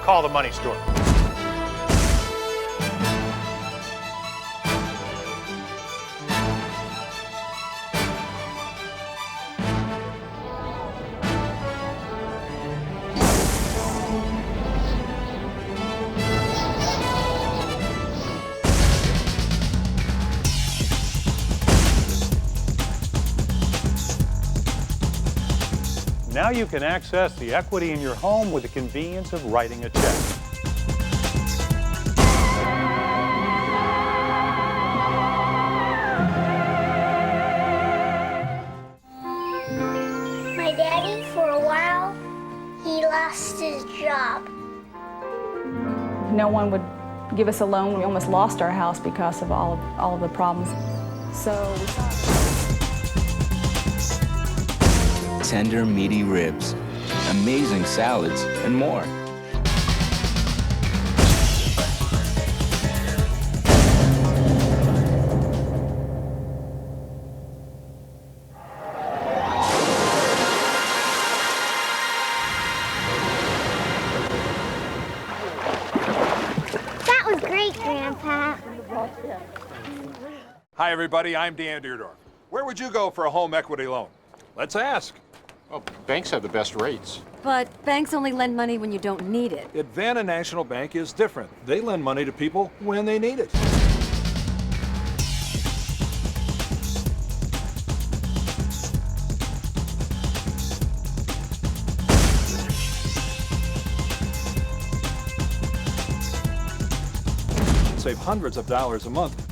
call the money store. Now you can access the equity in your home with the convenience of writing a check. My daddy, for a while, he lost his job. No one would give us a loan. We almost lost our house because of all of the problems. So we thought, tender, meaty ribs, amazing salads, and more. That was great, Grandpa. Hi, everybody. I'm Dan Deerdorf. Where would you go for a home equity loan? Let's ask. Well, banks have the best rates. But banks only lend money when you don't need it. Advanta National Bank is different. They lend money to people when they need it. Save hundreds of dollars a month